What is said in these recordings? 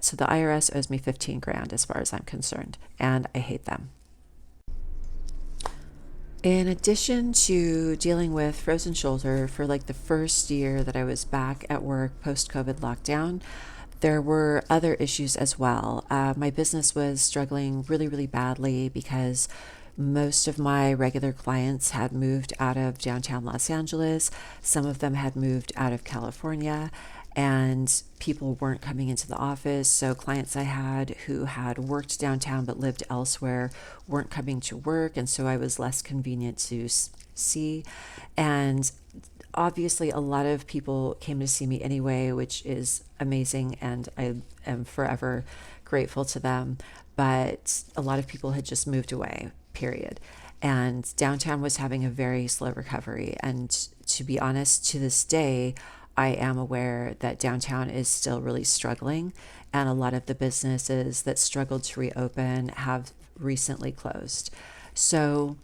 So the IRS owes me 15 grand as far as I'm concerned, and I hate them. In addition to dealing with frozen shoulder for like the first year that I was back at work post-COVID lockdown, there were other issues as well. My business was struggling really, really badly because most of my regular clients had moved out of downtown Los Angeles. Some of them had moved out of California, and people weren't coming into the office. So clients I had who had worked downtown but lived elsewhere weren't coming to work, and so I was less convenient to see. And obviously a lot of people came to see me anyway, which is amazing, and I am forever grateful to them. But a lot of people had just moved away, period. And downtown was having a very slow recovery. And to be honest, to this day, I am aware that downtown is still really struggling, and a lot of the businesses that struggled to reopen have recently closed. So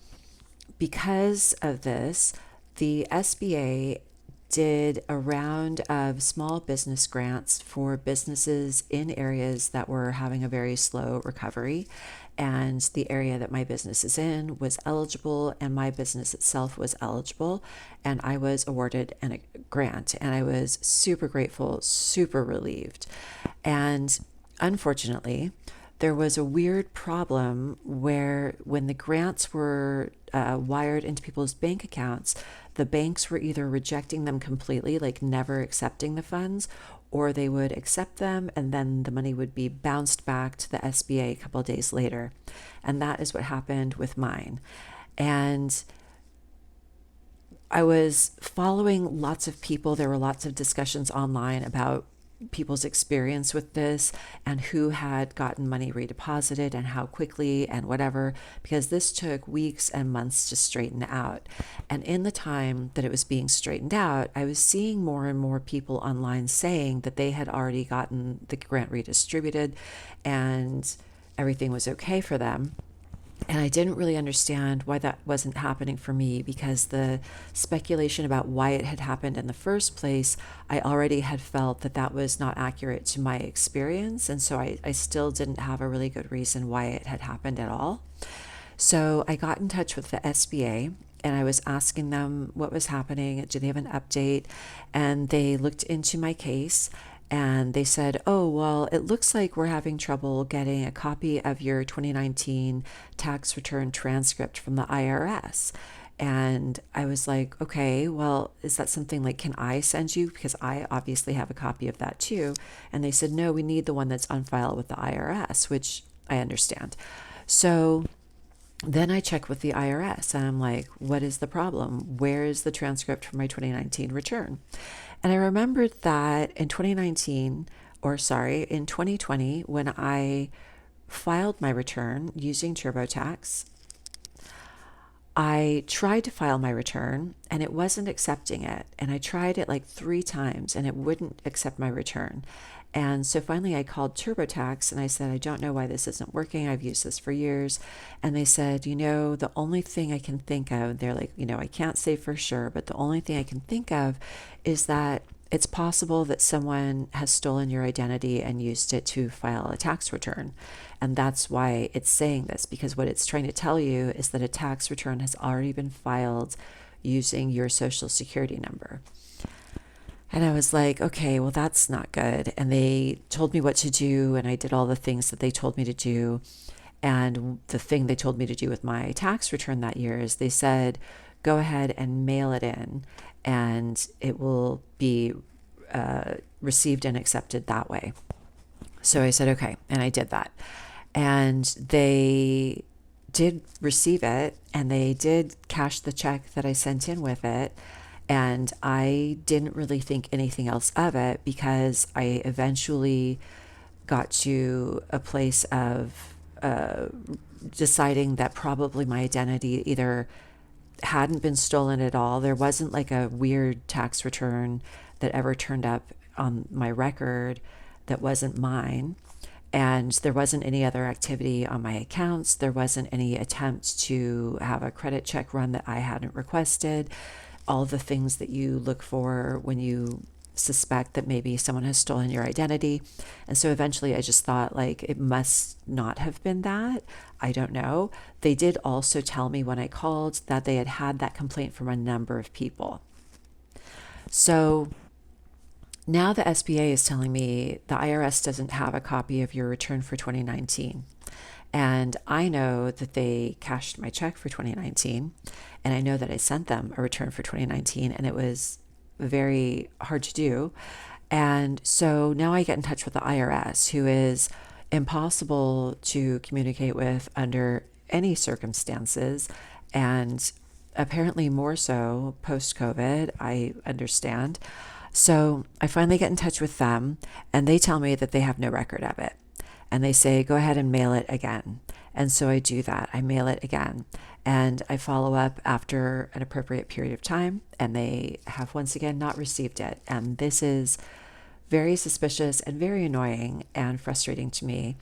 because of this, the SBA did a round of small business grants for businesses in areas that were having a very slow recovery. And the area that my business is in was eligible, and my business itself was eligible. And I was awarded a grant, and I was super grateful, super relieved. And unfortunately, there was a weird problem where when the grants were wired into people's bank accounts, the banks were either rejecting them completely, like never accepting the funds, or they would accept them and then the money would be bounced back to the SBA a couple of days later. And that is what happened with mine. And I was following lots of people. There were lots of discussions online about people's experience with this and who had gotten money redeposited and how quickly and whatever, because this took weeks and months to straighten out. And in the time that it was being straightened out, I was seeing more and more people online saying that they had already gotten the grant redistributed and everything was okay for them. And I didn't really understand why that wasn't happening for me, because the speculation about why it had happened in the first place, I already had felt that that was not accurate to my experience. And so I still didn't have a really good reason why it had happened at all. So I got in touch with the SBA and I was asking them what was happening. Do they have an update? And they looked into my case. And they said, oh, well, it looks like we're having trouble getting a copy of your 2019 tax return transcript from the IRS. And I was like, okay, well, is that something like, can I send you? Because I obviously have a copy of that too. And they said, no, we need the one that's on file with the IRS, which I understand. So then I check with the IRS and I'm like, what is the problem? Where is the transcript from my 2019 return? And I remembered that in 2020, when I filed my return using TurboTax, I tried to file my return and it wasn't accepting it. And I tried it like 3 times and it wouldn't accept my return. And so finally I called TurboTax and I said, I don't know why this isn't working. I've used this for years. And they said, the only thing I can think of, they're like, I can't say for sure, but the only thing I can think of is that it's possible that someone has stolen your identity and used it to file a tax return. And that's why it's saying this, because what it's trying to tell you is that a tax return has already been filed using your social security number. And I was like, okay, well, that's not good. And they told me what to do, and I did all the things that they told me to do. And the thing they told me to do with my tax return that year is they said, go ahead and mail it in, and it will be received and accepted that way. So I said, okay, and I did that. And they did receive it, and they did cash the check that I sent in with it. And I didn't really think anything else of it, because I eventually got to a place of deciding that probably my identity either hadn't been stolen at all. There wasn't like a weird tax return that ever turned up on my record that wasn't mine. And there wasn't any other activity on my accounts. There wasn't any attempt to have a credit check run that I hadn't requested. All the things that you look for when you suspect that maybe someone has stolen your identity. And so eventually I just thought, like, it must not have been that. I don't know. They did also tell me when I called that they had had that complaint from a number of people. So now the SBA is telling me the IRS doesn't have a copy of your return for 2019. And I know that they cashed my check for 2019. And I know that I sent them a return for 2019, and it was very hard to do. And so now I get in touch with the IRS, who is impossible to communicate with under any circumstances. And apparently more so post COVID, I understand. So I finally get in touch with them, and they tell me that they have no record of it. And they say, go ahead and mail it again. And so I do that. I mail it again. And I follow up after an appropriate period of time, and they have once again not received it. And this is very suspicious and very annoying and frustrating to me.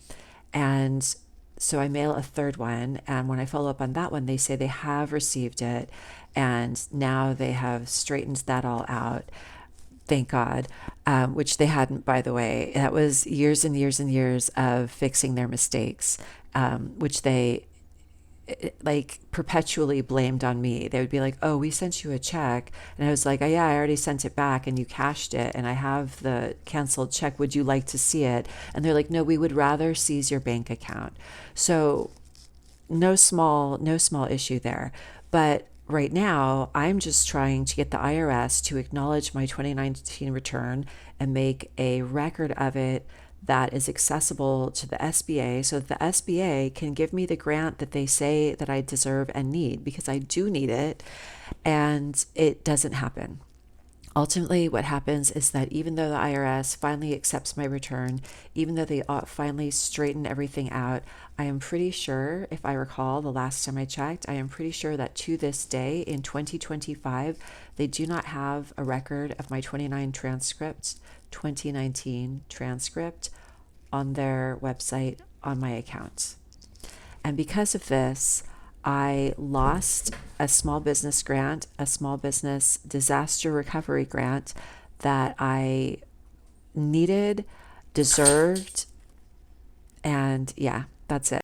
And so I mail a third one. And when I follow up on that one, they say they have received it. And now they have straightened that all out. Thank God, which they hadn't, by the way. That was years and years and years of fixing their mistakes, which they like perpetually blamed on me. They would be like, oh, we sent you a check. And I was like, oh, yeah, I already sent it back and you cashed it. And I have the canceled check. Would you like to see it? And they're like, no, we would rather seize your bank account. So no small issue there. But right now, I'm just trying to get the IRS to acknowledge my 2019 return and make a record of it that is accessible to the SBA, so that the SBA can give me the grant that they say that I deserve and need, because I do need it, and it doesn't happen. Ultimately, what happens is that even though the IRS finally accepts my return, even though they finally straighten everything out, I am pretty sure, if I recall the last time I checked, I am pretty sure that to this day in 2025, they do not have a record of my 2019 transcript on their website on my account. And because of this, I lost a small business grant, a small business disaster recovery grant that I needed, deserved, and yeah, that's it.